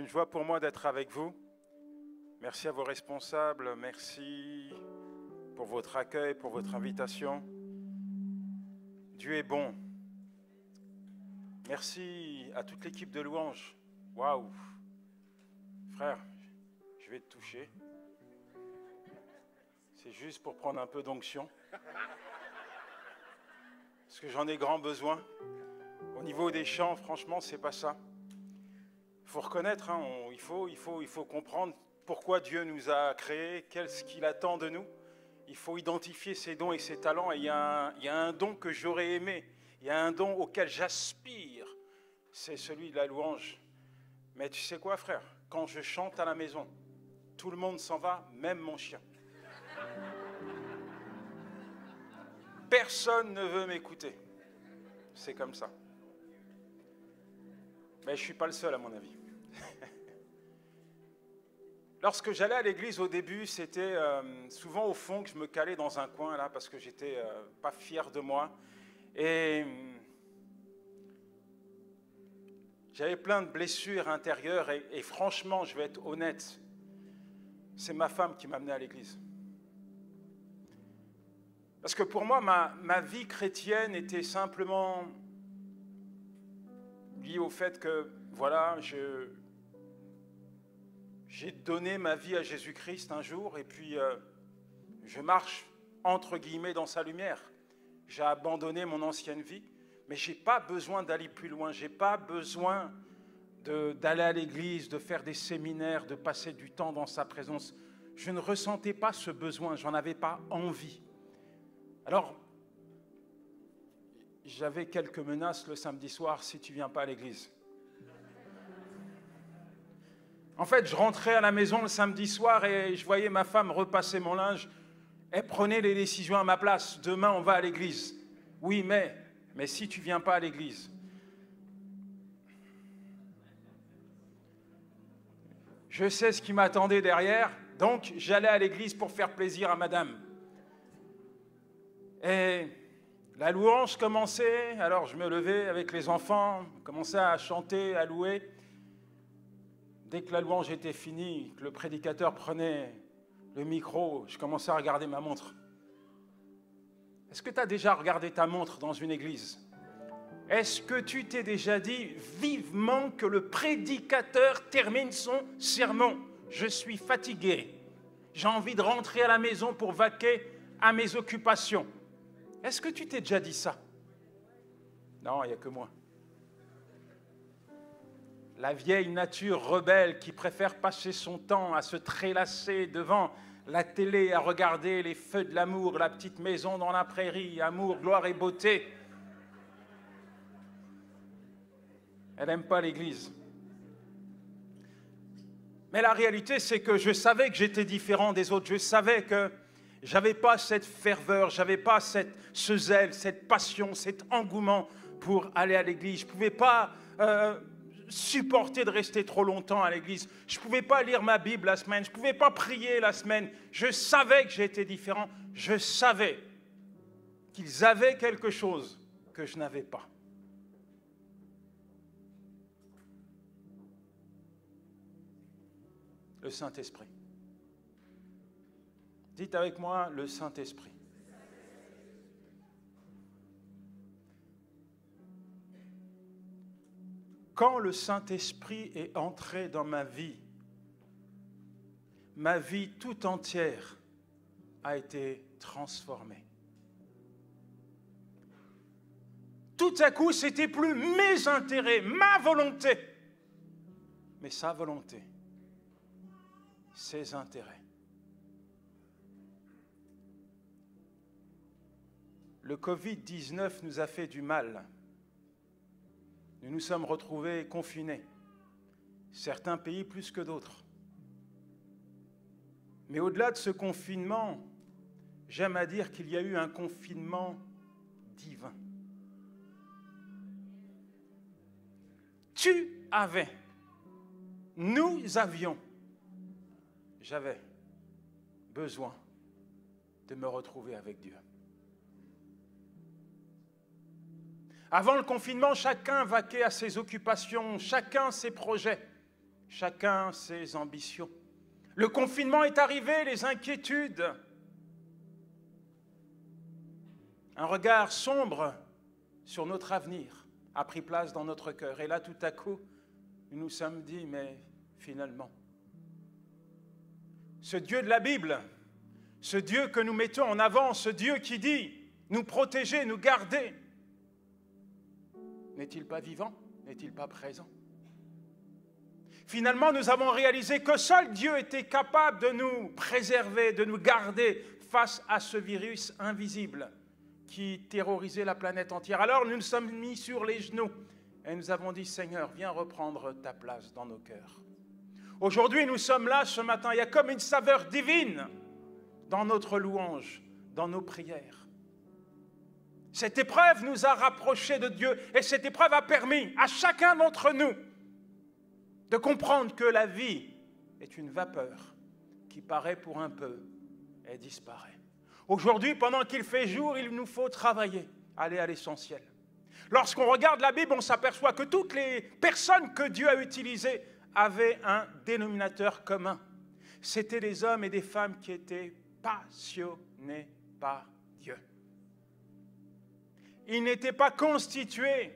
une joie pour moi d'être avec vous. Merci à vos responsables, merci pour votre accueil, pour votre invitation. Dieu est bon. Merci à toute l'équipe de louanges. Waouh! Frère, je vais te toucher. C'est juste pour prendre un peu d'onction. Parce que j'en ai grand besoin. Au niveau des chants, franchement, c'est pas ça. Il faut reconnaître, hein, il faut comprendre pourquoi Dieu nous a créés, qu'est-ce qu'il attend de nous. Il faut identifier ses dons et ses talents. Et il y a un don que j'aurais aimé. Il y a un don auquel j'aspire. C'est celui de la louange. Mais tu sais quoi, frère? Quand je chante à la maison, tout le monde s'en va, même mon chien. Personne ne veut m'écouter. C'est comme ça. Mais je ne suis pas le seul, à mon avis. Lorsque j'allais à l'église au début, c'était souvent au fond que je me calais dans un coin, là, parce que j'étais pas fier de moi. Et j'avais plein de blessures intérieures. Et franchement, je vais être honnête, c'est ma femme qui m'a amené à l'église. Parce que pour moi, ma vie chrétienne était simplement liée au fait que, voilà, j'ai donné ma vie à Jésus-Christ un jour et puis je marche, entre guillemets, dans sa lumière. J'ai abandonné mon ancienne vie, mais je n'ai pas besoin d'aller plus loin. Je n'ai pas besoin d'aller à l'église, de faire des séminaires, de passer du temps dans sa présence. Je ne ressentais pas ce besoin, je n'en avais pas envie. Alors, j'avais quelques menaces le samedi soir, si tu ne viens pas à l'église. En fait, je rentrais à la maison le samedi soir et je voyais ma femme repasser mon linge. Elle prenait les décisions à ma place. Demain, on va à l'église. Oui, mais si tu ne viens pas à l'église. Je sais ce qui m'attendait derrière, donc j'allais à l'église pour faire plaisir à madame. Et la louange commençait, alors je me levais avec les enfants, commençais à chanter, à louer. Dès que la louange était finie, que le prédicateur prenait le micro, je commençais à regarder ma montre. Est-ce que tu as déjà regardé ta montre dans une église? Est-ce que tu t'es déjà dit vivement que le prédicateur termine son sermon? Je suis fatigué. J'ai envie de rentrer à la maison pour vaquer à mes occupations. Est-ce que tu t'es déjà dit ça? Non, il n'y a que moi. La vieille nature rebelle qui préfère passer son temps à se prélasser devant la télé, à regarder les feux de l'amour, la petite maison dans la prairie, amour, gloire et beauté. Elle n'aime pas l'église. Mais la réalité, c'est que je savais que j'étais différent des autres. Je savais que je n'avais pas cette ferveur, je n'avais pas ce zèle, cette passion, cet engouement pour aller à l'église. Je ne pouvais pas supporter de rester trop longtemps à l'église. Je ne pouvais pas lire ma Bible la semaine. Je ne pouvais pas prier la semaine. Je savais que j'étais différent. Je savais qu'ils avaient quelque chose que je n'avais pas. Le Saint-Esprit. Dites avec moi, le Saint-Esprit. Quand le Saint-Esprit est entré dans ma vie tout entière a été transformée. Tout à coup, c'était plus mes intérêts, ma volonté, mais sa volonté, ses intérêts. Le Covid-19 nous a fait du mal. Nous nous sommes retrouvés confinés, certains pays plus que d'autres. Mais au-delà de ce confinement, j'aime à dire qu'il y a eu un confinement divin. J'avais besoin de me retrouver avec Dieu. Avant le confinement, chacun vaquait à ses occupations, chacun ses projets. chacun ses ambitions. Le confinement est arrivé, les inquiétudes. Un regard sombre sur notre avenir a pris place dans notre cœur. Et là, tout à coup, nous nous sommes dit, mais finalement, ce Dieu de la Bible, ce Dieu que nous mettons en avant, ce Dieu qui dit nous protéger, nous garder, n'est-il pas vivant? N'est-il pas présent? Finalement, nous avons réalisé que seul Dieu était capable de nous préserver, de nous garder face à ce virus invisible qui terrorisait la planète entière. Alors nous nous sommes mis sur les genoux et nous avons dit, Seigneur, viens reprendre ta place dans nos cœurs. Aujourd'hui, nous sommes là ce matin, il y a comme une saveur divine dans notre louange, dans nos prières. Cette épreuve nous a rapprochés de Dieu et cette épreuve a permis à chacun d'entre nous de comprendre que la vie est une vapeur qui paraît pour un peu et disparaît. Aujourd'hui, pendant qu'il fait jour, il nous faut travailler, aller à l'essentiel. Lorsqu'on regarde la Bible, on s'aperçoit que toutes les personnes que Dieu a utilisées avaient un dénominateur commun. C'étaient des hommes et des femmes qui étaient passionnés par Dieu. Ils n'étaient pas constitués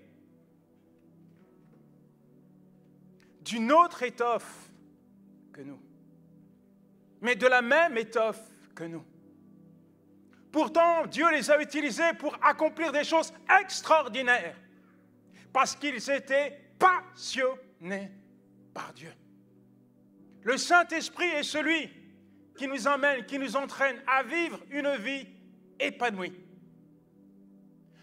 d'une autre étoffe que nous, mais de la même étoffe que nous. Pourtant, Dieu les a utilisés pour accomplir des choses extraordinaires, parce qu'ils étaient passionnés par Dieu. Le Saint-Esprit est celui qui nous emmène, qui nous entraîne à vivre une vie épanouie.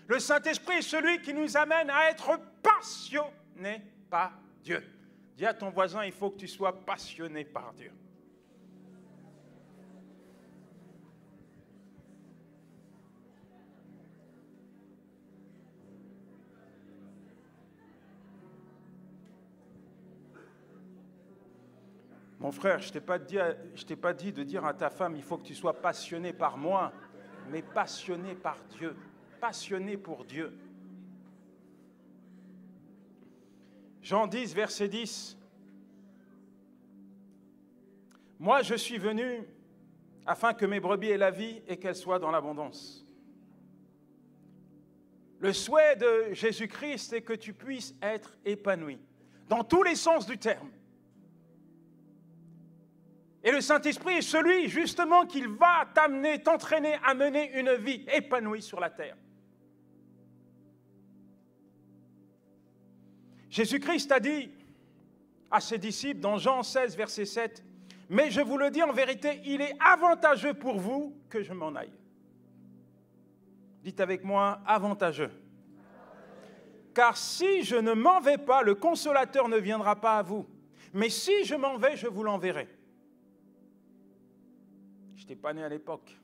Le Saint-Esprit est celui qui nous amène à être passionnés par Dieu. Dis à ton voisin, il faut que tu sois passionné par Dieu. Mon frère, je t'ai pas dit de dire à ta femme, il faut que tu sois passionné par moi, mais passionné par Dieu, passionné pour Dieu. Jean 10, verset 10. Moi, je suis venu afin que mes brebis aient la vie et qu'elles soient dans l'abondance. Le souhait de Jésus-Christ est que tu puisses être épanoui, dans tous les sens du terme. Et le Saint-Esprit est celui, justement, qui va t'amener, t'entraîner à mener une vie épanouie sur la terre. Jésus-Christ a dit à ses disciples dans Jean 16, verset 7, « Mais je vous le dis en vérité, il est avantageux pour vous que je m'en aille. » Dites avec moi, avantageux. Car si je ne m'en vais pas, le Consolateur ne viendra pas à vous. Mais si je m'en vais, je vous l'enverrai. Je n'étais pas né à l'époque.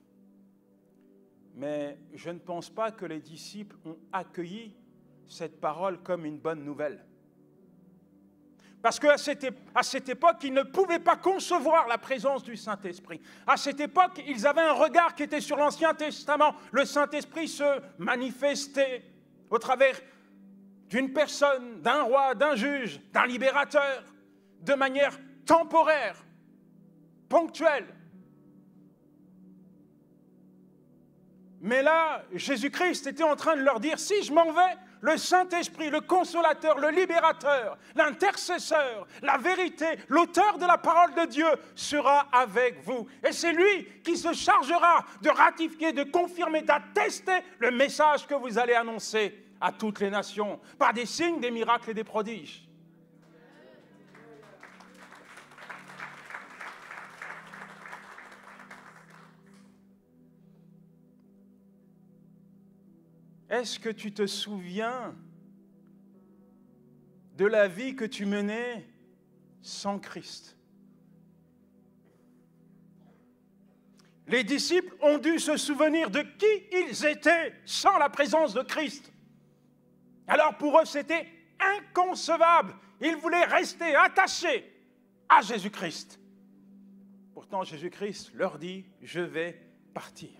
Mais je ne pense pas que les disciples ont accueilli cette parole comme une bonne nouvelle. Parce qu'à cette époque, ils ne pouvaient pas concevoir la présence du Saint-Esprit. À cette époque, ils avaient un regard qui était sur l'Ancien Testament. Le Saint-Esprit se manifestait au travers d'une personne, d'un roi, d'un juge, d'un libérateur, de manière temporaire, ponctuelle. Mais là, Jésus-Christ était en train de leur dire, si je m'en vais, le Saint-Esprit, le Consolateur, le Libérateur, l'intercesseur, la vérité, l'auteur de la parole de Dieu sera avec vous. Et c'est lui qui se chargera de ratifier, de confirmer, d'attester le message que vous allez annoncer à toutes les nations, par des signes, des miracles et des prodiges. Est-ce que tu te souviens de la vie que tu menais sans Christ? Les disciples ont dû se souvenir de qui ils étaient sans la présence de Christ. Alors pour eux, c'était inconcevable. Ils voulaient rester attachés à Jésus-Christ. Pourtant, Jésus-Christ leur dit, je vais partir.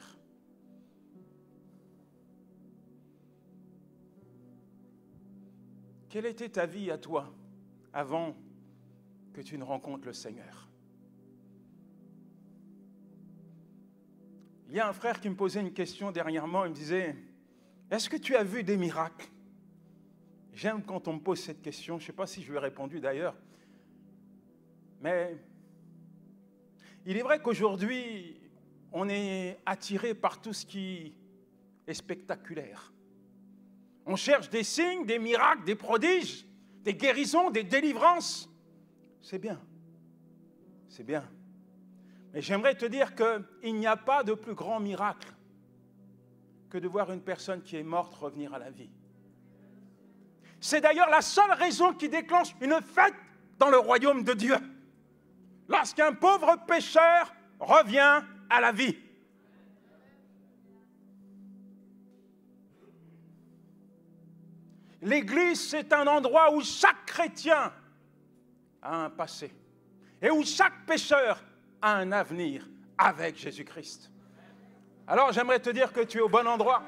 Quelle était ta vie à toi avant que tu ne rencontres le Seigneur. Il y a un frère qui me posait une question dernièrement, il me disait, est-ce que tu as vu des miracles? J'aime quand on me pose cette question, je ne sais pas si je lui ai répondu d'ailleurs, mais il est vrai qu'aujourd'hui, on est attiré par tout ce qui est spectaculaire. On cherche des signes, des miracles, des prodiges, des guérisons, des délivrances. C'est bien, c'est bien. Mais j'aimerais te dire qu'il n'y a pas de plus grand miracle que de voir une personne qui est morte revenir à la vie. C'est d'ailleurs la seule raison qui déclenche une fête dans le royaume de Dieu. Lorsqu'un pauvre pécheur revient à la vie. L'Église, c'est un endroit où chaque chrétien a un passé et où chaque pécheur a un avenir avec Jésus-Christ. Alors, j'aimerais te dire que tu es au bon endroit.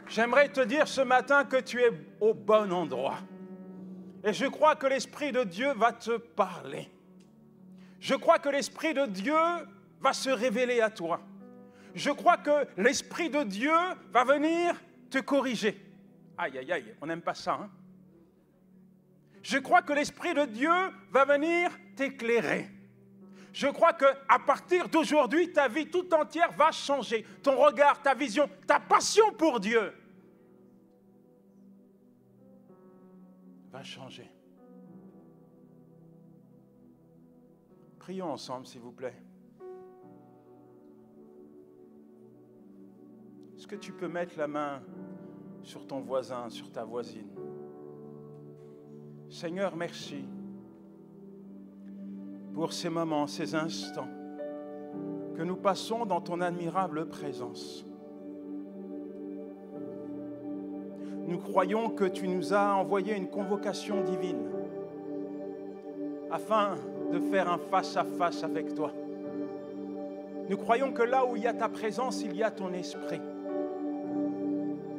J'aimerais te dire ce matin que tu es au bon endroit. Et je crois que l'Esprit de Dieu va te parler. Je crois que l'Esprit de Dieu va se révéler à toi. Je crois que l'Esprit de Dieu va venir te corriger. Aïe, aïe, aïe, on n'aime pas ça, hein? Je crois que l'Esprit de Dieu va venir t'éclairer. Je crois qu'à partir d'aujourd'hui, ta vie tout entière va changer. Ton regard, ta vision, ta passion pour Dieu va changer. Prions ensemble, s'il vous plaît. Est-ce que tu peux mettre la main sur ton voisin, sur ta voisine? Seigneur, merci pour ces moments, ces instants que nous passons dans ton admirable présence. Nous croyons que tu nous as envoyé une convocation divine afin de faire un face-à-face avec toi. Nous croyons que là où il y a ta présence, il y a ton esprit.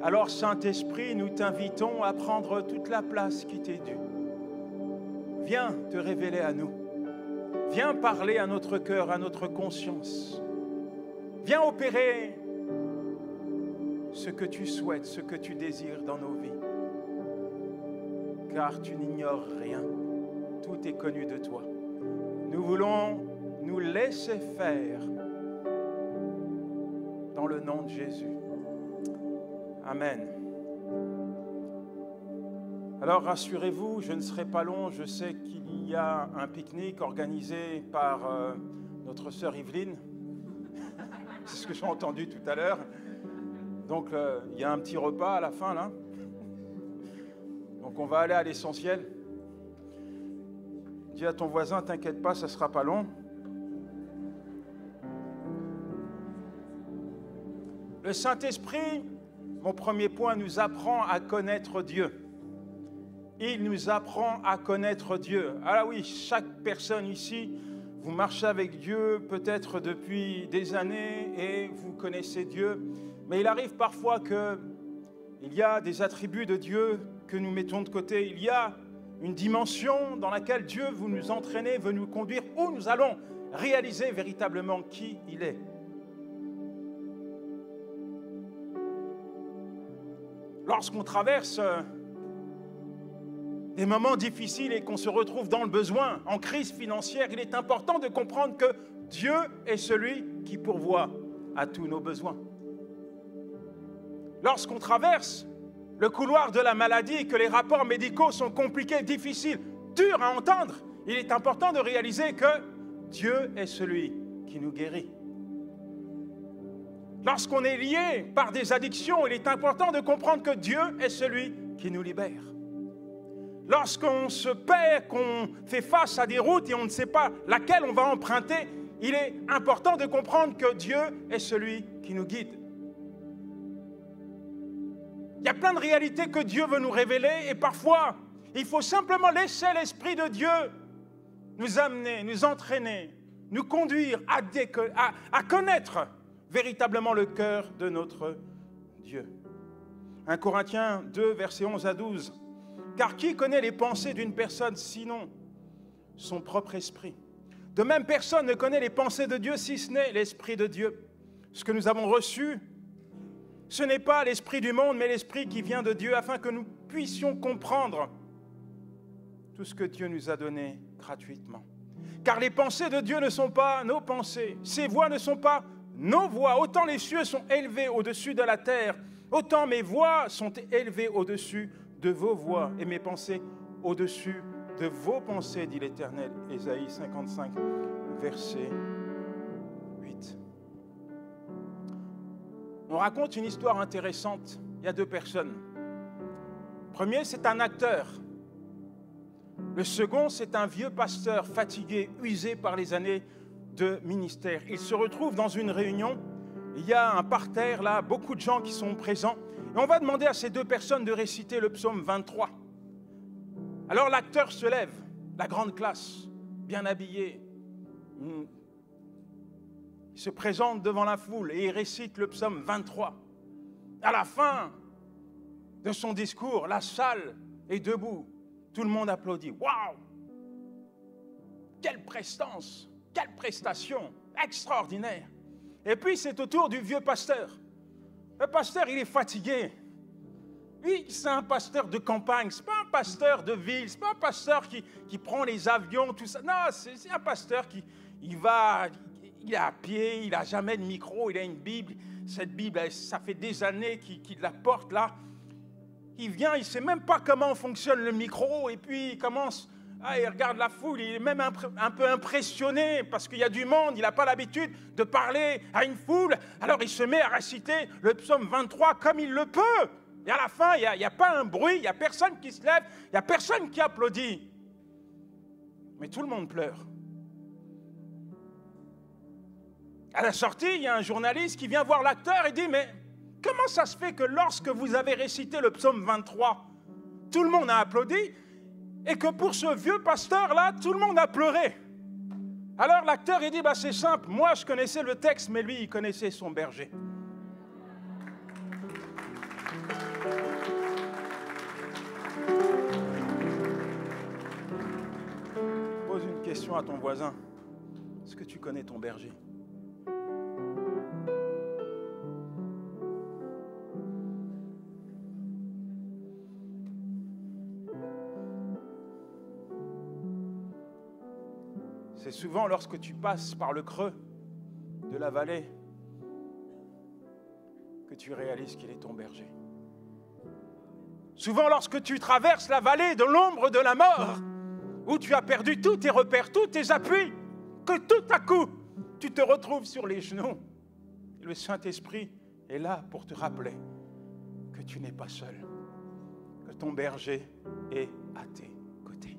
Alors, Saint-Esprit, nous t'invitons à prendre toute la place qui t'est due. Viens te révéler à nous. Viens parler à notre cœur, à notre conscience. Viens opérer ce que tu souhaites, ce que tu désires dans nos vies. Car tu n'ignores rien. Tout est connu de toi. Nous voulons nous laisser faire dans le nom de Jésus. Amen. Alors rassurez-vous, je ne serai pas long. Je sais qu'il y a un pique-nique organisé par notre sœur Yveline. C'est ce que j'ai entendu tout à l'heure. Donc il y a un petit repas à la fin là. Donc on va aller à l'essentiel. Dis à ton voisin, t'inquiète pas, ça ne sera pas long. Le Saint-Esprit, mon premier point, nous apprend à connaître Dieu. Il nous apprend à connaître Dieu. Ah oui, chaque personne ici, vous marchez avec Dieu peut-être depuis des années et vous connaissez Dieu. Mais il arrive parfois qu'il y a des attributs de Dieu que nous mettons de côté. Il y a une dimension dans laquelle Dieu veut nous entraîner, veut nous conduire, où nous allons réaliser véritablement qui il est. Lorsqu'on traverse des moments difficiles et qu'on se retrouve dans le besoin, en crise financière, il est important de comprendre que Dieu est celui qui pourvoit à tous nos besoins. Lorsqu'on traverse le couloir de la maladie et que les rapports médicaux sont compliqués, difficiles, durs à entendre, il est important de réaliser que Dieu est celui qui nous guérit. Lorsqu'on est lié par des addictions, il est important de comprendre que Dieu est celui qui nous libère. Lorsqu'on se perd, qu'on fait face à des routes et on ne sait pas laquelle on va emprunter, il est important de comprendre que Dieu est celui qui nous guide. Il y a plein de réalités que Dieu veut nous révéler et parfois, il faut simplement laisser l'Esprit de Dieu nous amener, nous entraîner, nous conduire à connaître véritablement le cœur de notre Dieu. 1 Corinthiens 2, versets 11 à 12. Car qui connaît les pensées d'une personne sinon son propre esprit? De même, personne ne connaît les pensées de Dieu si ce n'est l'Esprit de Dieu. Ce que nous avons reçu, ce n'est pas l'esprit du monde, mais l'esprit qui vient de Dieu, afin que nous puissions comprendre tout ce que Dieu nous a donné gratuitement. Car les pensées de Dieu ne sont pas nos pensées, ses voies ne sont pas nos voies. Autant les cieux sont élevés au-dessus de la terre, autant mes voies sont élevées au-dessus de vos voies et mes pensées au-dessus de vos pensées, dit l'Éternel. Ésaïe 55, verset 8. On raconte une histoire intéressante. Il y a deux personnes. Le premier, c'est un acteur. Le second, c'est un vieux pasteur fatigué, usé par les années de ministère. Il se retrouve dans une réunion. Il y a un parterre là, beaucoup de gens qui sont présents. Et on va demander à ces deux personnes de réciter le psaume 23. Alors l'acteur se lève, la grande classe, bien habillé. Il se présente devant la foule et il récite le psaume 23. À la fin de son discours, la salle est debout. Tout le monde applaudit. Waouh! Quelle prestance! Quelle prestation! Extraordinaire! Et puis c'est au tour du vieux pasteur. Le pasteur, il est fatigué. Lui, c'est un pasteur de campagne, ce n'est pas un pasteur de ville, ce n'est pas un pasteur qui prend les avions, tout ça. Non, c'est un pasteur qui il est à pied, il n'a jamais de micro, il a une Bible. Cette Bible, ça fait des années qu'il la porte là. Il vient, il ne sait même pas comment fonctionne le micro, et puis il commence, il regarde la foule, il est même un peu impressionné, parce qu'il y a du monde, il n'a pas l'habitude de parler à une foule. Alors il se met à réciter le psaume 23 comme il le peut. Et à la fin, il n'y a pas un bruit, il n'y a personne qui se lève, il n'y a personne qui applaudit. Mais tout le monde pleure. À la sortie, il y a un journaliste qui vient voir l'acteur et dit « Mais comment ça se fait que lorsque vous avez récité le psaume 23, tout le monde a applaudi et que pour ce vieux pasteur-là, tout le monde a pleuré ?» Alors l'acteur, il dit « C'est simple, moi je connaissais le texte, mais lui, il connaissait son berger. » Pose une question à ton voisin. Est-ce que tu connais ton berger? C'est souvent lorsque tu passes par le creux de la vallée que tu réalises qu'il est ton berger. Souvent lorsque tu traverses la vallée de l'ombre de la mort, où tu as perdu tous tes repères, tous tes appuis, que tout à coup, tu te retrouves sur les genoux. Et le Saint-Esprit est là pour te rappeler que tu n'es pas seul, que ton berger est à tes côtés.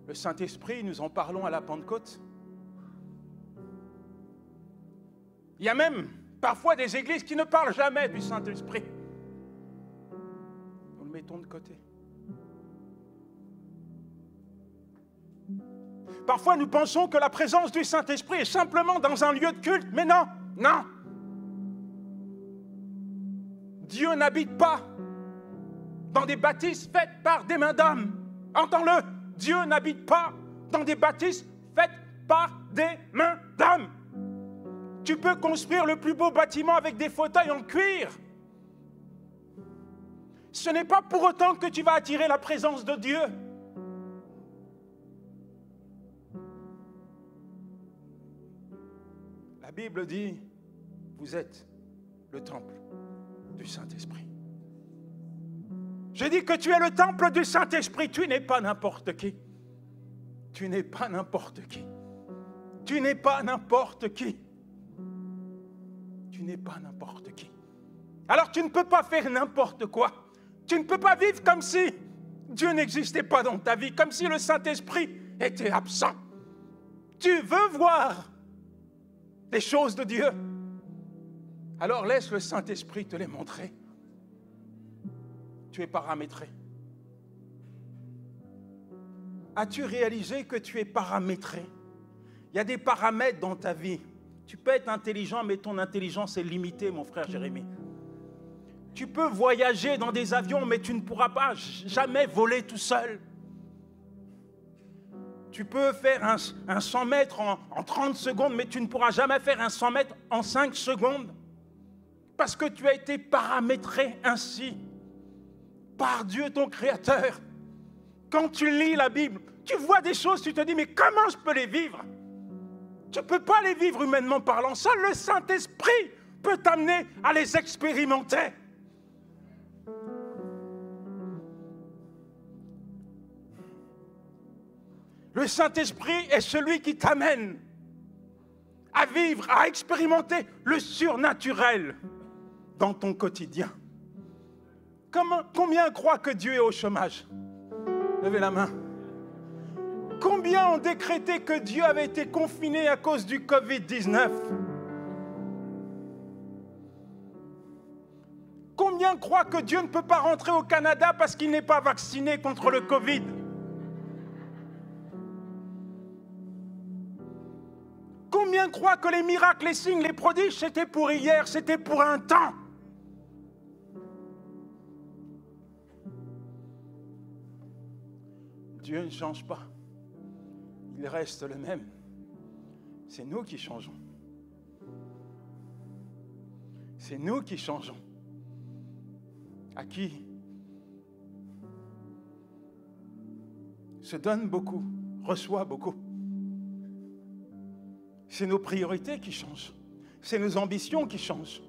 Le Saint-Esprit, nous en parlons à la Pentecôte. Il y a même parfois des églises qui ne parlent jamais du Saint-Esprit. Nous le mettons de côté. Parfois, nous pensons que la présence du Saint-Esprit est simplement dans un lieu de culte, mais non, non. Dieu n'habite pas dans des bâtisses faites par des mains d'hommes. Entends-le, Dieu n'habite pas dans des bâtisses faites par des mains d'hommes. Tu peux construire le plus beau bâtiment avec des fauteuils en cuir. Ce n'est pas pour autant que tu vas attirer la présence de Dieu. La Bible dit, vous êtes le temple du Saint-Esprit. Je dis que tu es le temple du Saint-Esprit, tu n'es pas n'importe qui. Tu n'es pas n'importe qui. Tu n'es pas n'importe qui. Tu n'es pas n'importe qui. Alors tu ne peux pas faire n'importe quoi. Tu ne peux pas vivre comme si Dieu n'existait pas dans ta vie, comme si le Saint-Esprit était absent. Tu veux voir les choses de Dieu. Alors laisse le Saint-Esprit te les montrer. Tu es paramétré. As-tu réalisé que tu es paramétré? Il y a des paramètres dans ta vie. Tu peux être intelligent, mais ton intelligence est limitée, mon frère Jérémie. Tu peux voyager dans des avions, mais tu ne pourras pas jamais voler tout seul. Tu peux faire un 100 mètres en 30 secondes, mais tu ne pourras jamais faire un 100 mètres en 5 secondes. Parce que tu as été paramétré ainsi par Dieu, ton Créateur. Quand tu lis la Bible, tu vois des choses, tu te dis, mais comment je peux les vivre? Tu ne peux pas les vivre humainement parlant. Seul le Saint-Esprit peut t'amener à les expérimenter. Le Saint-Esprit est celui qui t'amène à vivre, à expérimenter le surnaturel dans ton quotidien. Combien croient que Dieu est au chômage? Levez la main. Combien ont décrété que Dieu avait été confiné à cause du Covid-19? Combien croient que Dieu ne peut pas rentrer au Canada parce qu'il n'est pas vacciné contre le Covid? Combien croient que les miracles, les signes, les prodiges, c'était pour hier, c'était pour un temps? Dieu ne change pas. Il reste le même. C'est nous qui changeons. C'est nous qui changeons. À qui se donne beaucoup, reçoit beaucoup. C'est nos priorités qui changent. C'est nos ambitions qui changent.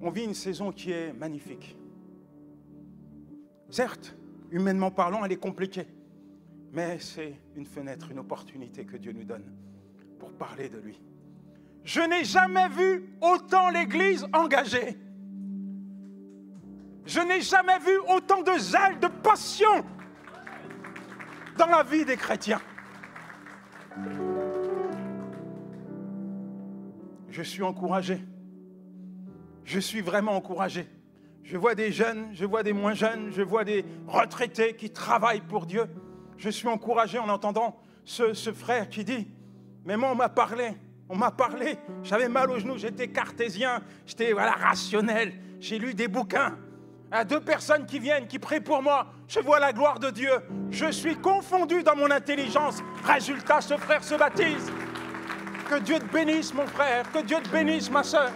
On vit une saison qui est magnifique. Certes, humainement parlant, elle est compliquée. Mais c'est une fenêtre, une opportunité que Dieu nous donne pour parler de lui. Je n'ai jamais vu autant l'Église engagée. Je n'ai jamais vu autant de zèle, de passion dans la vie des chrétiens. Je suis encouragé. Je suis vraiment encouragé. Je vois des jeunes, je vois des moins jeunes, je vois des retraités qui travaillent pour Dieu. Je suis encouragé en entendant ce frère qui dit, mais moi on m'a parlé, j'avais mal aux genoux, j'étais cartésien, j'étais rationnel, j'ai lu des bouquins. À 2 personnes qui viennent, qui prient pour moi, je vois la gloire de Dieu. Je suis confondu dans mon intelligence. Résultat, ce frère se baptise. Que Dieu te bénisse, mon frère, que Dieu te bénisse, ma sœur.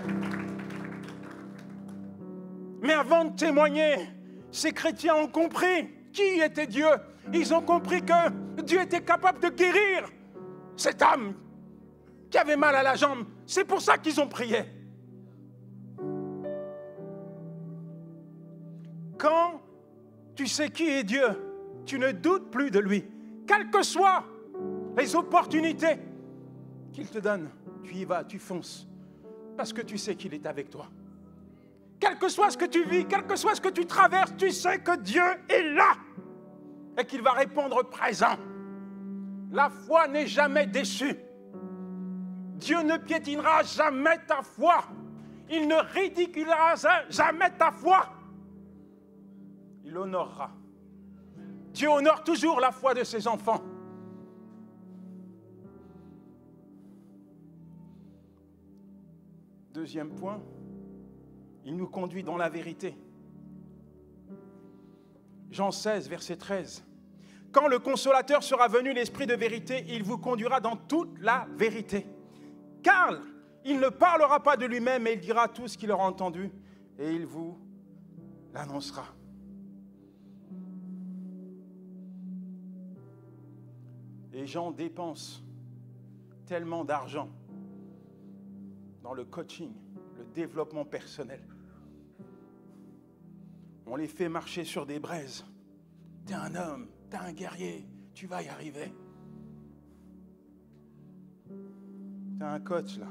Mais avant de témoigner, ces chrétiens ont compris qui était Dieu. Ils ont compris que Dieu était capable de guérir cette âme qui avait mal à la jambe. C'est pour ça qu'ils ont prié. Quand tu sais qui est Dieu, tu ne doutes plus de lui. Quelles que soient les opportunités qu'il te donne, tu y vas, tu fonces. Parce que tu sais qu'il est avec toi. Quel que soit ce que tu vis, quel que soit ce que tu traverses, tu sais que Dieu est là et qu'il va répondre présent. La foi n'est jamais déçue. Dieu ne piétinera jamais ta foi. Il ne ridiculera jamais ta foi. Il honorera. Dieu honore toujours la foi de ses enfants. Deuxième point, il nous conduit dans la vérité. Jean 16, verset 13. Quand le Consolateur sera venu, l'Esprit de vérité, il vous conduira dans toute la vérité. Car il ne parlera pas de lui-même, mais il dira tout ce qu'il aura entendu et il vous l'annoncera. Les gens dépensent tellement d'argent dans le coaching, le développement personnel. On les fait marcher sur des braises. T'es un homme, t'es un guerrier, tu vas y arriver. T'es un coach là,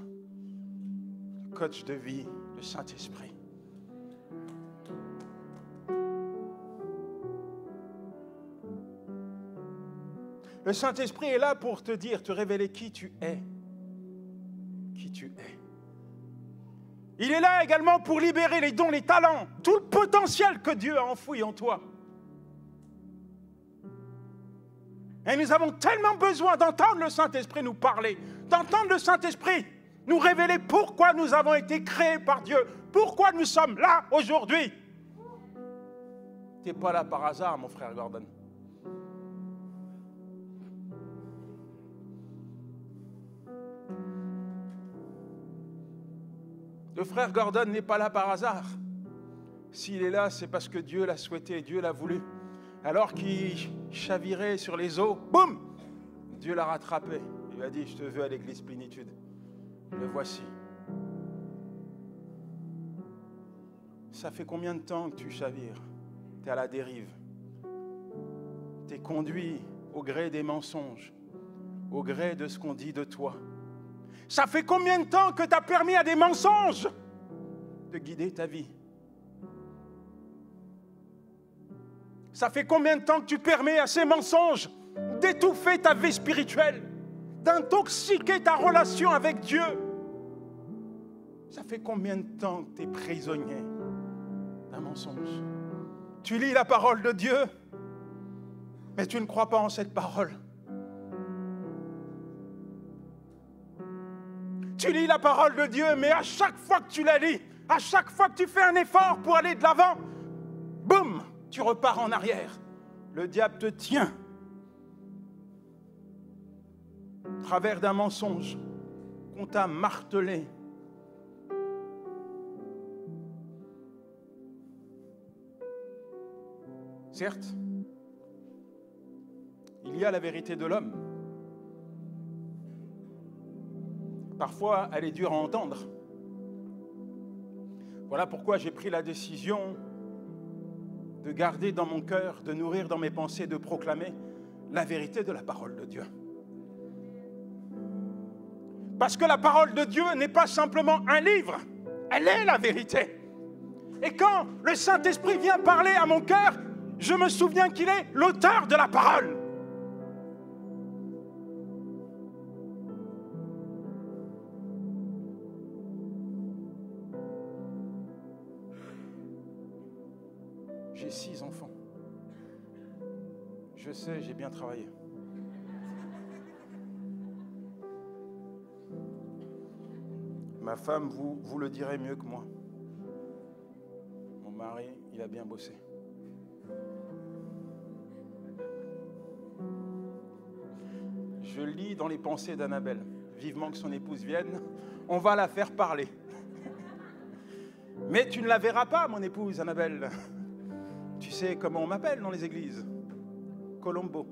le coach de vie, le Saint-Esprit. Le Saint-Esprit est là pour te dire, te révéler qui tu es. Qui tu es. Il est là également pour libérer les dons, les talents, tout le potentiel que Dieu a enfoui en toi. Et nous avons tellement besoin d'entendre le Saint-Esprit nous parler, d'entendre le Saint-Esprit nous révéler pourquoi nous avons été créés par Dieu, pourquoi nous sommes là aujourd'hui. Tu n'es pas là par hasard, mon frère Gordon. Le frère Gordon n'est pas là par hasard. S'il est là, c'est parce que Dieu l'a souhaité, Dieu l'a voulu. Alors qu'il chavirait sur les eaux, boum, Dieu l'a rattrapé. Il lui a dit, je te veux à l'église plénitude. Le voici. Ça fait combien de temps que tu chavires? Tu es à la dérive. Tu es conduit au gré des mensonges, au gré de ce qu'on dit de toi. Ça fait combien de temps que tu as permis à des mensonges de guider ta vie? Ça fait combien de temps que tu permets à ces mensonges d'étouffer ta vie spirituelle, d'intoxiquer ta relation avec Dieu? Ça fait combien de temps que tu es prisonnier d'un mensonge? Tu lis la parole de Dieu, mais tu ne crois pas en cette parole. Tu lis la parole de Dieu, mais à chaque fois que tu la lis, à chaque fois que tu fais un effort pour aller de l'avant, boum, tu repars en arrière. Le diable te tient à travers d'un mensonge qu'on t'a martelé. Certes, il y a la vérité de l'homme. Parfois, elle est dure à entendre. Voilà pourquoi j'ai pris la décision de garder dans mon cœur, de nourrir dans mes pensées, de proclamer la vérité de la parole de Dieu. Parce que la parole de Dieu n'est pas simplement un livre, elle est la vérité. Et quand le Saint-Esprit vient parler à mon cœur, je me souviens qu'il est l'auteur de la parole. J'ai 6 enfants. Je sais, j'ai bien travaillé. Ma femme, vous le direz mieux que moi. Mon mari, il a bien bossé. Je lis dans les pensées d'Annabelle. Vivement que son épouse vienne, on va la faire parler. Mais tu ne la verras pas, mon épouse, Annabelle. Tu sais comment on m'appelle dans les églises? Colombo.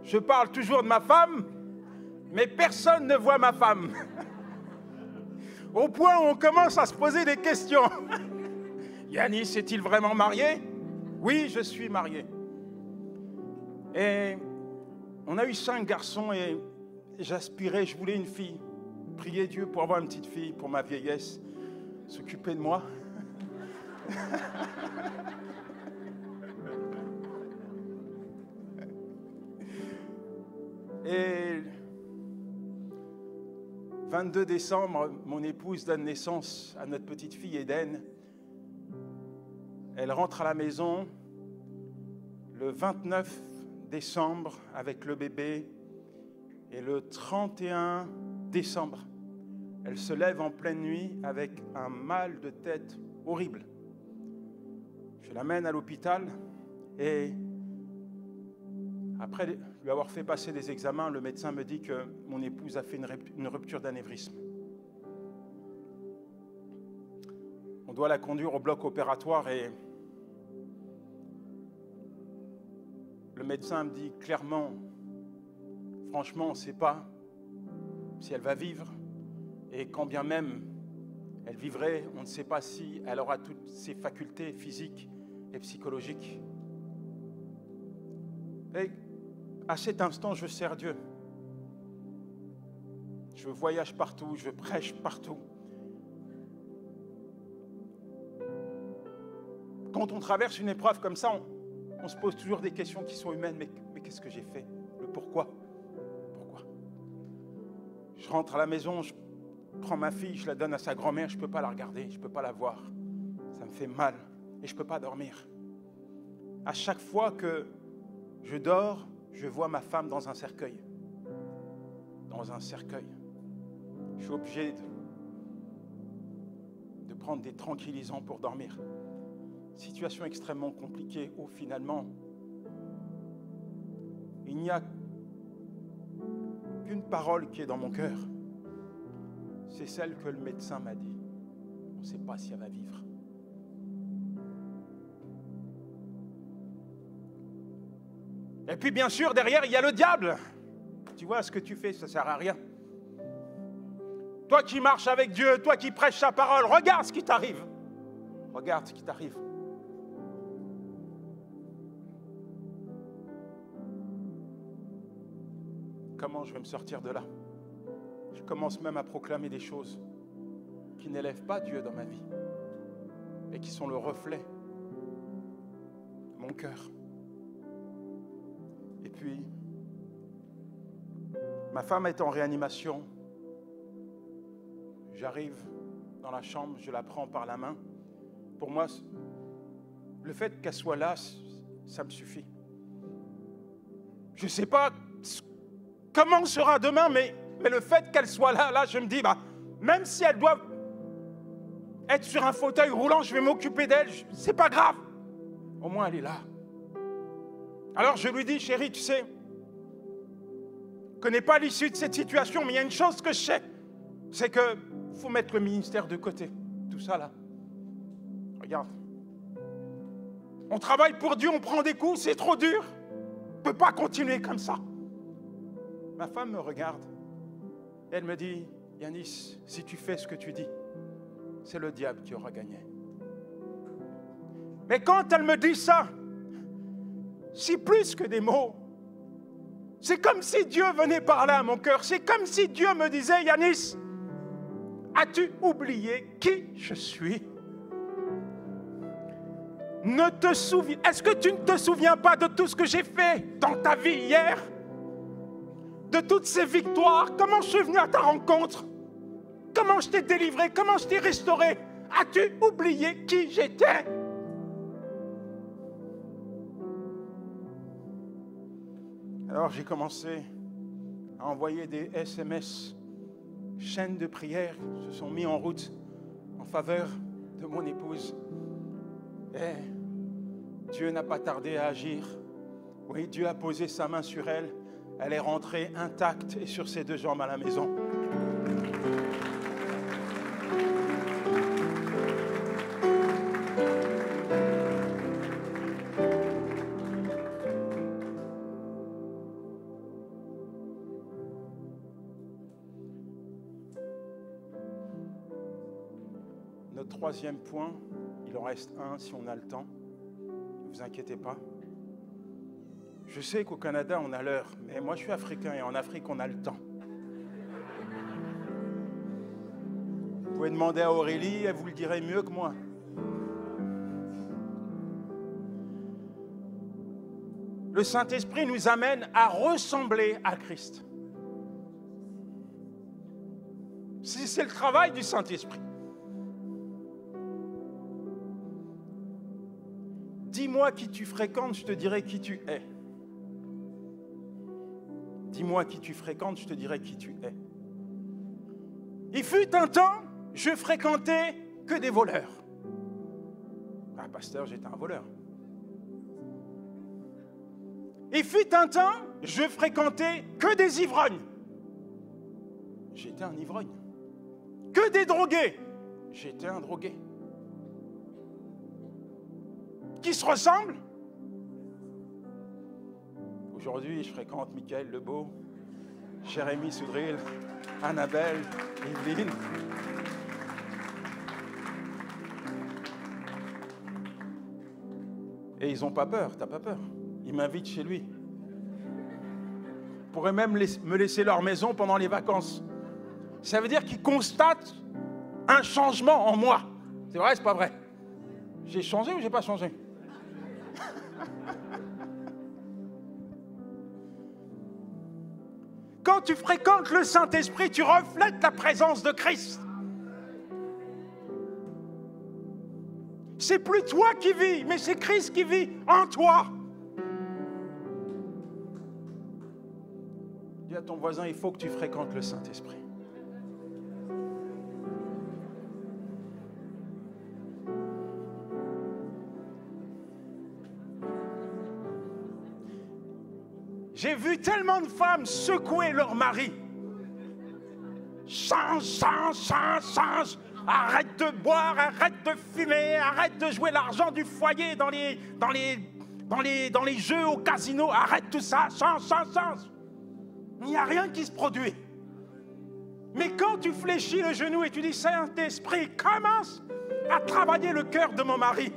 Je parle toujours de ma femme, mais personne ne voit ma femme. Au point où on commence à se poser des questions. Yanis, est-il vraiment marié? Oui, je suis marié. Et on a eu 5 garçons et j'aspirais, je voulais une fille. Prier Dieu pour avoir une petite fille pour ma vieillesse, s'occuper de moi. Et 22 décembre, mon épouse donne naissance à notre petite fille Eden. Elle rentre à la maison le 29 décembre avec le bébé et le 31 décembre, elle se lève en pleine nuit avec un mal de tête horrible. Je l'amène à l'hôpital et après lui avoir fait passer des examens, le médecin me dit que mon épouse a fait une rupture d'anévrisme. On doit la conduire au bloc opératoire et le médecin me dit clairement, franchement, on ne sait pas si elle va vivre et quand bien même elle vivrait, on ne sait pas si elle aura toutes ses facultés physiques et psychologiques. Et à cet instant, je sers Dieu. Je voyage partout, je prêche partout. Quand on traverse une épreuve comme ça, on se pose toujours des questions qui sont humaines. Mais qu'est-ce que j'ai fait? Le pourquoi? Pourquoi? Je rentre à la maison, je prends ma fille, je la donne à sa grand-mère, je ne peux pas la regarder, je ne peux pas la voir. Ça me fait mal et je ne peux pas dormir. À chaque fois que je dors, je vois ma femme dans un cercueil. dans un cercueil. Je suis obligé de prendre des tranquillisants pour dormir. Situation extrêmement compliquée où finalement, il n'y a qu'une parole qui est dans mon cœur. C'est celle que le médecin m'a dit. On ne sait pas si elle va vivre. Et puis bien sûr, derrière, il y a le diable. Tu vois, ce que tu fais, ça ne sert à rien. Toi qui marches avec Dieu, toi qui prêches sa parole, regarde ce qui t'arrive. Regarde ce qui t'arrive. Comment je vais me sortir de là? Je commence même à proclamer des choses qui n'élèvent pas Dieu dans ma vie et qui sont le reflet de mon cœur. Et puis, ma femme est en réanimation. J'arrive dans la chambre, je la prends par la main. Pour moi, le fait qu'elle soit là, ça me suffit. Je ne sais pas comment sera demain, mais le fait qu'elle soit là, je me dis, même si elle doit être sur un fauteuil roulant, je vais m'occuper d'elle, c'est pas grave. Au moins, elle est là. Alors je lui dis, chérie, tu sais, je ne connais pas l'issue de cette situation, mais il y a une chose que je sais, c'est qu'il faut mettre le ministère de côté. Tout ça là. Regarde. On travaille pour Dieu, on prend des coups, c'est trop dur. On ne peut pas continuer comme ça. Ma femme me regarde. Et elle me dit, Yanis, si tu fais ce que tu dis, c'est le diable qui aura gagné. Mais quand elle me dit ça, c'est plus que des mots. C'est comme si Dieu venait parler à mon cœur. C'est comme si Dieu me disait, Yanis, as-tu oublié qui je suis? Est-ce que tu ne te souviens pas de tout ce que j'ai fait dans ta vie hier? De toutes ces victoires? Comment je suis venu à ta rencontre? Comment je t'ai délivré? Comment je t'ai restauré? As-tu oublié qui j'étais? Alors j'ai commencé à envoyer des SMS, chaînes de prières se sont mis en route en faveur de mon épouse. Et Dieu n'a pas tardé à agir. Oui, Dieu a posé sa main sur elle. Elle est rentrée intacte et sur ses deux jambes à la maison. Notre troisième point, il en reste un si on a le temps. Ne vous inquiétez pas. Je sais qu'au Canada, on a l'heure, mais moi, je suis africain et en Afrique, on a le temps. Vous pouvez demander à Aurélie, elle vous le dirait mieux que moi. Le Saint-Esprit nous amène à ressembler à Christ. C'est le travail du Saint-Esprit. Dis-moi qui tu fréquentes, je te dirai qui tu es. Dis-moi qui tu fréquentes, je te dirai qui tu es. Il fut un temps, je fréquentais que des voleurs. Ah, pasteur, j'étais un voleur. Il fut un temps, je fréquentais que des ivrognes. J'étais un ivrogne. Que des drogués. J'étais un drogué. Qui se ressemblent? Aujourd'hui, je fréquente Michael Lebeau, Jérémy Soudril, Annabelle, Yveline. Et ils n'ont pas peur, t'as pas peur. Ils m'invitent chez lui. Ils pourraient même me laisser leur maison pendant les vacances. Ça veut dire qu'ils constatent un changement en moi. C'est vrai, c'est pas vrai? J'ai changé ou j'ai pas changé? Quand tu fréquentes le Saint-Esprit, tu reflètes la présence de Christ. C'est plus toi qui vis, mais c'est Christ qui vit en toi. Dis à ton voisin, il faut que tu fréquentes le Saint-Esprit. J'ai vu tellement de femmes secouer leur mari. Change, change, change, change. Arrête de boire, arrête de fumer, arrête de jouer l'argent du foyer dans les jeux au casino. Arrête tout ça, change, change, change. Il n'y a rien qui se produit. Mais quand tu fléchis le genou et tu dis, Saint-Esprit, commence à travailler le cœur de mon mari.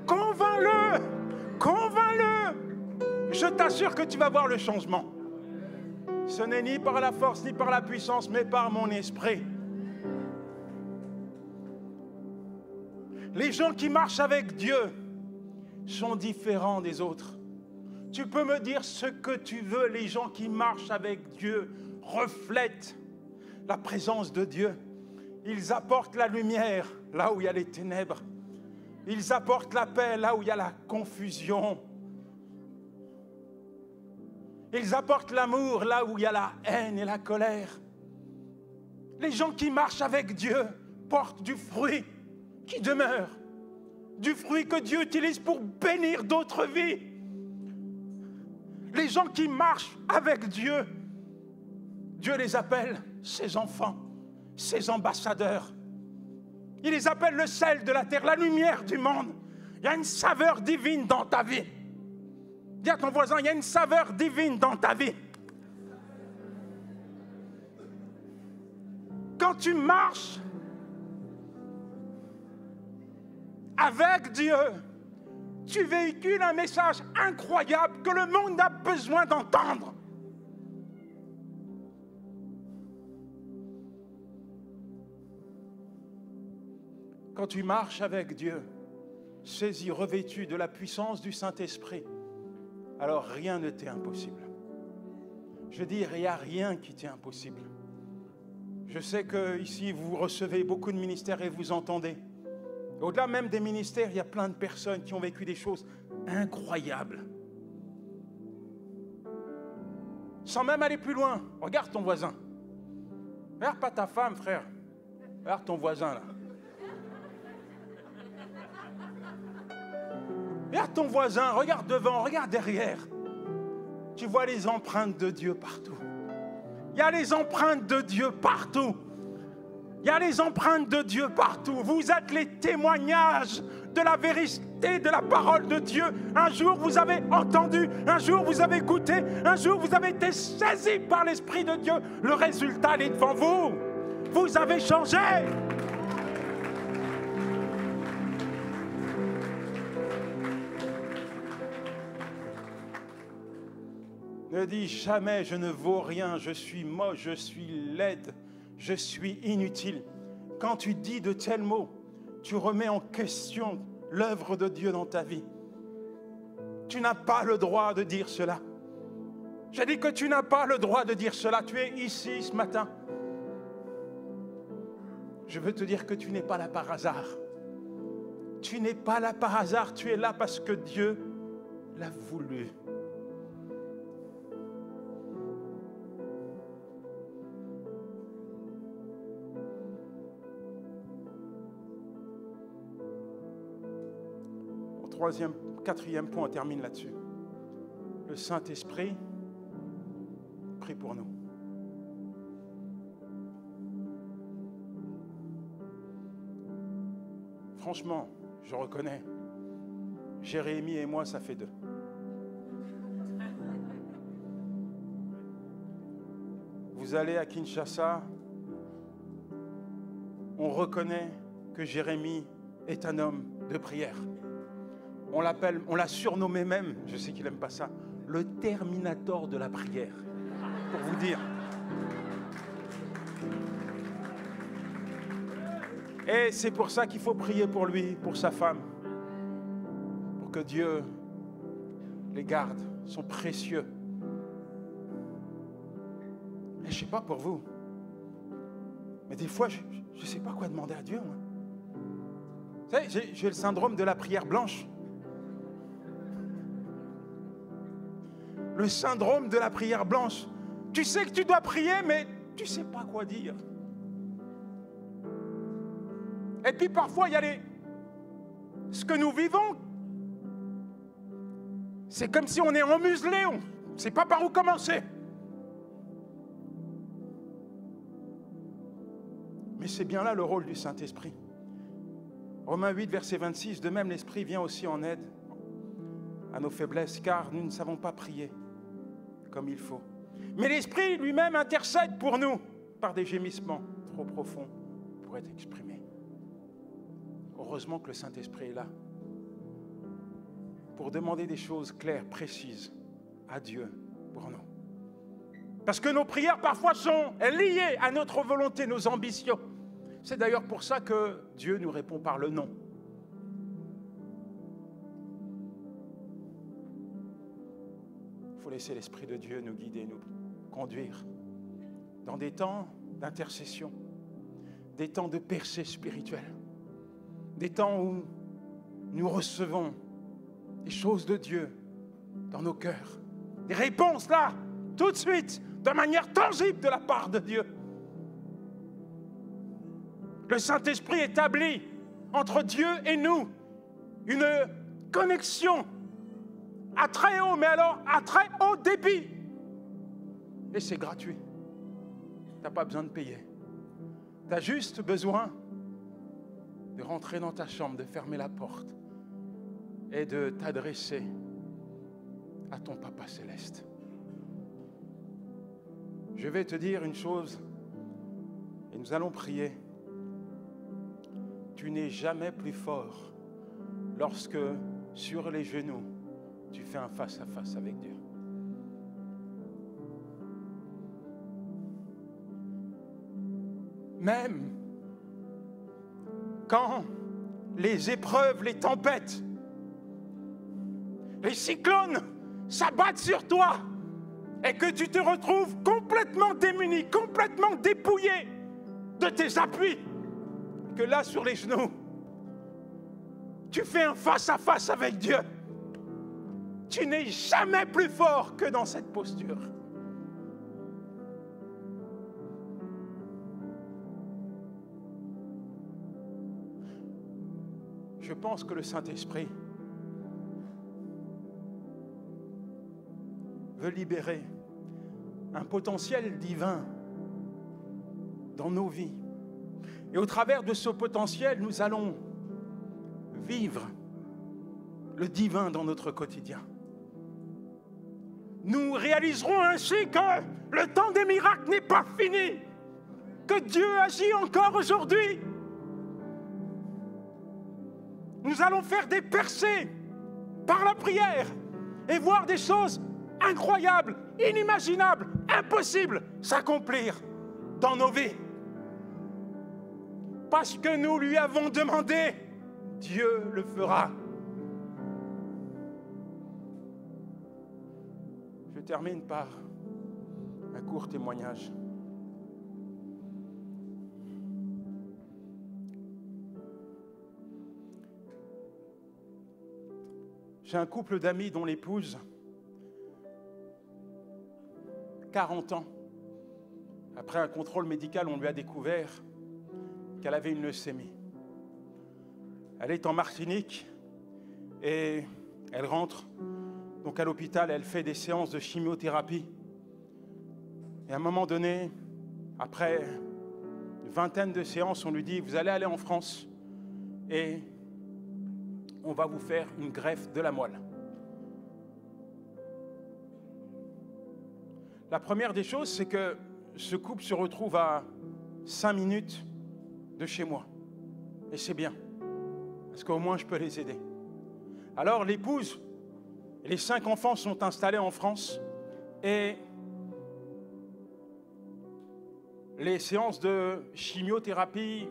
Convainc-le, convainc-le. Je t'assure que tu vas voir le changement. Ce n'est ni par la force, ni par la puissance, mais par mon esprit. Les gens qui marchent avec Dieu sont différents des autres. Tu peux me dire ce que tu veux, les gens qui marchent avec Dieu reflètent la présence de Dieu. Ils apportent la lumière là où il y a les ténèbres. Ils apportent la paix là où il y a la confusion. Ils apportent l'amour là où il y a la haine et la colère. Les gens qui marchent avec Dieu portent du fruit qui demeure. Du fruit que Dieu utilise pour bénir d'autres vies. Les gens qui marchent avec Dieu, Dieu les appelle ses enfants, ses ambassadeurs. Il les appelle le sel de la terre, la lumière du monde. Il y a une saveur divine dans ta vie. Dis à ton voisin, il y a une saveur divine dans ta vie. Quand tu marches avec Dieu, tu véhicules un message incroyable que le monde a besoin d'entendre. Quand tu marches avec Dieu, saisi, revêtu de la puissance du Saint-Esprit, alors rien ne t'est impossible. Je veux dire, il n'y a rien qui t'est impossible. Je sais qu'ici, vous recevez beaucoup de ministères et vous entendez. Au-delà même des ministères, il y a plein de personnes qui ont vécu des choses incroyables. Sans même aller plus loin, regarde ton voisin. Regarde pas ta femme, frère. Regarde ton voisin, là. Regarde ton voisin, regarde devant, regarde derrière. Tu vois les empreintes de Dieu partout. Il y a les empreintes de Dieu partout. Il y a les empreintes de Dieu partout. Vous êtes les témoignages de la vérité de la parole de Dieu. Un jour, vous avez entendu. Un jour, vous avez goûté. Un jour, vous avez été saisi par l'Esprit de Dieu. Le résultat, il est devant vous. Vous avez changé. Ne dis jamais, je ne vaux rien, je suis moche, je suis laide, je suis inutile. Quand tu dis de tels mots, tu remets en question l'œuvre de Dieu dans ta vie. Tu n'as pas le droit de dire cela. J'ai dit que tu n'as pas le droit de dire cela. Tu es ici ce matin. Je veux te dire que tu n'es pas là par hasard. Tu n'es pas là par hasard, tu es là parce que Dieu l'a voulu. Quatrième point, on termine là-dessus. Le Saint-Esprit prie pour nous. Franchement, je reconnais, Jérémie et moi, ça fait deux. Vous allez à Kinshasa, on reconnaît que Jérémie est un homme de prière. On l'appelle, on l'a surnommé même, je sais qu'il n'aime pas ça, le Terminator de la prière, pour vous dire. Et c'est pour ça qu'il faut prier pour lui, pour sa femme, pour que Dieu les garde, sont précieux. Et je ne sais pas pour vous, mais des fois, je ne sais pas quoi demander à Dieu. Moi. Vous savez, j'ai le syndrome de la prière blanche. Le syndrome de la prière blanche. Tu sais que tu dois prier, mais tu ne sais pas quoi dire. Et puis parfois, il y a ce que nous vivons, c'est comme si on est emmuselé, on ne sait pas par où commencer. Mais c'est bien là le rôle du Saint-Esprit. Romains 8, verset 26, de même l'Esprit vient aussi en aide à nos faiblesses, car nous ne savons pas prier comme il faut. Mais l'Esprit lui-même intercède pour nous par des gémissements trop profonds pour être exprimés. Heureusement que le Saint-Esprit est là pour demander des choses claires, précises à Dieu pour nous. Parce que nos prières parfois sont liées à notre volonté, nos ambitions. C'est d'ailleurs pour ça que Dieu nous répond par le non. Il faut laisser l'Esprit de Dieu nous guider, nous conduire dans des temps d'intercession, des temps de percée spirituelle, des temps où nous recevons des choses de Dieu dans nos cœurs, des réponses là, tout de suite, de manière tangible de la part de Dieu. Le Saint-Esprit établit entre Dieu et nous une connexion à très haut, mais alors à très haut débit. Et c'est gratuit. Tu n'as pas besoin de payer. Tu as juste besoin de rentrer dans ta chambre, de fermer la porte et de t'adresser à ton Papa céleste. Je vais te dire une chose, et nous allons prier. Tu n'es jamais plus fort lorsque, sur les genoux, tu fais un face-à-face avec Dieu. Même quand les épreuves, les tempêtes, les cyclones s'abattent sur toi et que tu te retrouves complètement démuni, complètement dépouillé de tes appuis, que là, sur les genoux, tu fais un face-à-face avec Dieu. Tu n'es jamais plus fort que dans cette posture. Je pense que le Saint-Esprit veut libérer un potentiel divin dans nos vies. Et au travers de ce potentiel, nous allons vivre le divin dans notre quotidien. Nous réaliserons ainsi que le temps des miracles n'est pas fini, que Dieu agit encore aujourd'hui. Nous allons faire des percées par la prière et voir des choses incroyables, inimaginables, impossibles s'accomplir dans nos vies. Parce que nous lui avons demandé, Dieu le fera. Je termine par un court témoignage. J'ai un couple d'amis dont l'épouse, 40 ans, après un contrôle médical, on lui a découvert qu'elle avait une leucémie. Elle est en Martinique et elle rentre donc à l'hôpital, elle fait des séances de chimiothérapie. Et à un moment donné, après une vingtaine de séances, on lui dit « Vous allez aller en France et on va vous faire une greffe de la moelle. » La première des choses, c'est que ce couple se retrouve à 5 minutes de chez moi. Et c'est bien, parce qu'au moins je peux les aider. Alors l'épouse et les 5 enfants sont installés en France et les séances de chimiothérapie,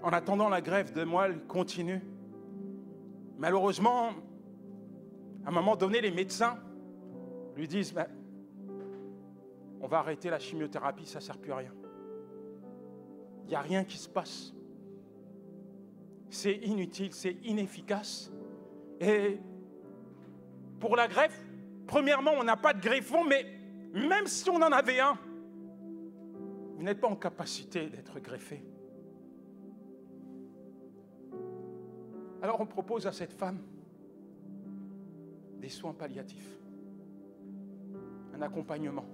en attendant la greffe de moelle, continuent. Malheureusement, à un moment donné, les médecins lui disent « On va arrêter la chimiothérapie, ça ne sert plus à rien. Il n'y a rien qui se passe. C'est inutile, c'est inefficace. Et pour la greffe, premièrement, on n'a pas de greffon, mais même si on en avait un, vous n'êtes pas en capacité d'être greffé. Alors on propose à cette femme des soins palliatifs, un accompagnement.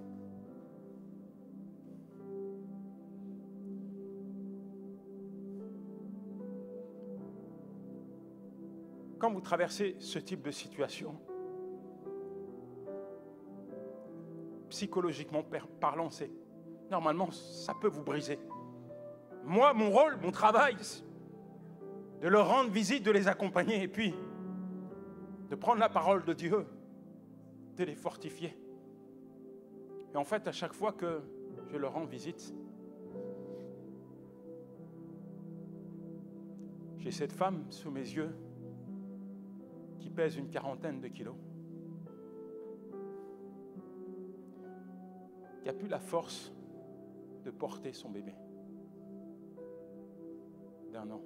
Quand vous traversez ce type de situation, psychologiquement parlant, normalement, ça peut vous briser. Moi, mon rôle, mon travail, c'est de leur rendre visite, de les accompagner et puis de prendre la parole de Dieu, de les fortifier. Et en fait, à chaque fois que je leur rends visite, j'ai cette femme sous mes yeux qui pèse une 40aine de kilos, qui n'a plus la force de porter son bébé d'1 an.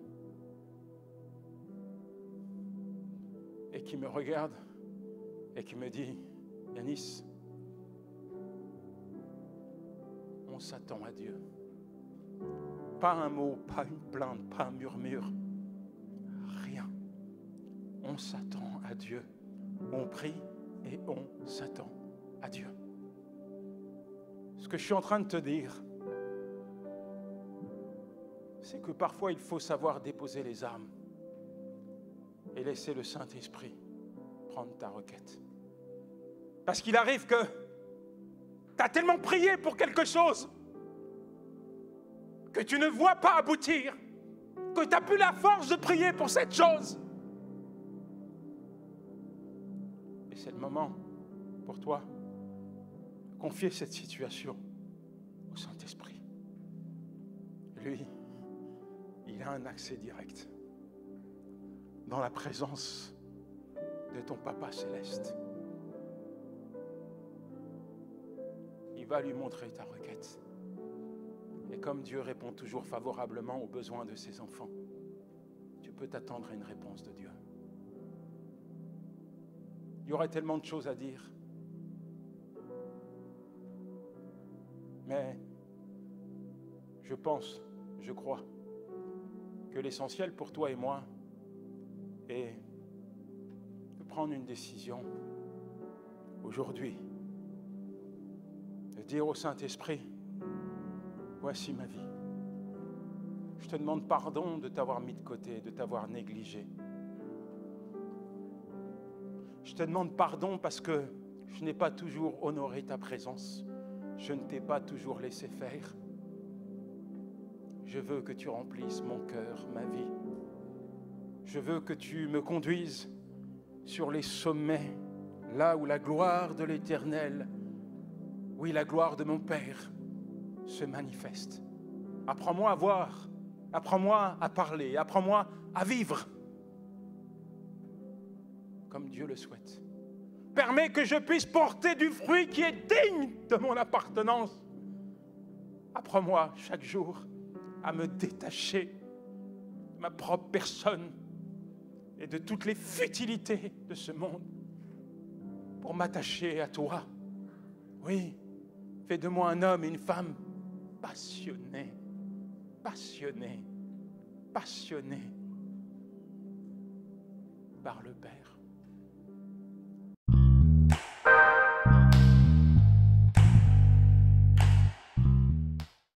Et qui me regarde et qui me dit, Yanis, on s'attend à Dieu. Pas un mot, pas une plainte, pas un murmure, rien. On s'attend à Dieu. On prie et on s'attend à Dieu. Ce que je suis en train de te dire, c'est que parfois il faut savoir déposer les armes et laisser le Saint-Esprit prendre ta requête. Parce qu'il arrive que tu as tellement prié pour quelque chose que tu ne vois pas aboutir, que tu n'as plus la force de prier pour cette chose. Et c'est le moment pour toi de confier cette situation au Saint-Esprit. Lui, il a un accès direct dans la présence de ton Papa céleste. Il va lui montrer ta requête. Et comme Dieu répond toujours favorablement aux besoins de ses enfants, tu peux t'attendre à une réponse de Dieu. Il y aurait tellement de choses à dire. Mais je pense, je crois, que l'essentiel pour toi et moi est de prendre une décision aujourd'hui, de dire au Saint-Esprit, voici ma vie. Je te demande pardon de t'avoir mis de côté, de t'avoir négligé. Je te demande pardon parce que je n'ai pas toujours honoré ta présence. Je ne t'ai pas toujours laissé faire. Je veux que tu remplisses mon cœur, ma vie. Je veux que tu me conduises sur les sommets, là où la gloire de l'Éternel, oui, la gloire de mon Père se manifeste. Apprends-moi à voir, apprends-moi à parler, apprends-moi à vivre comme Dieu le souhaite. Permets que je puisse porter du fruit qui est digne de mon appartenance. Apprends-moi chaque jour à me détacher de ma propre personne et de toutes les futilités de ce monde pour m'attacher à toi. Oui, fais de moi un homme et une femme passionnés, passionnés, passionnés par le Père.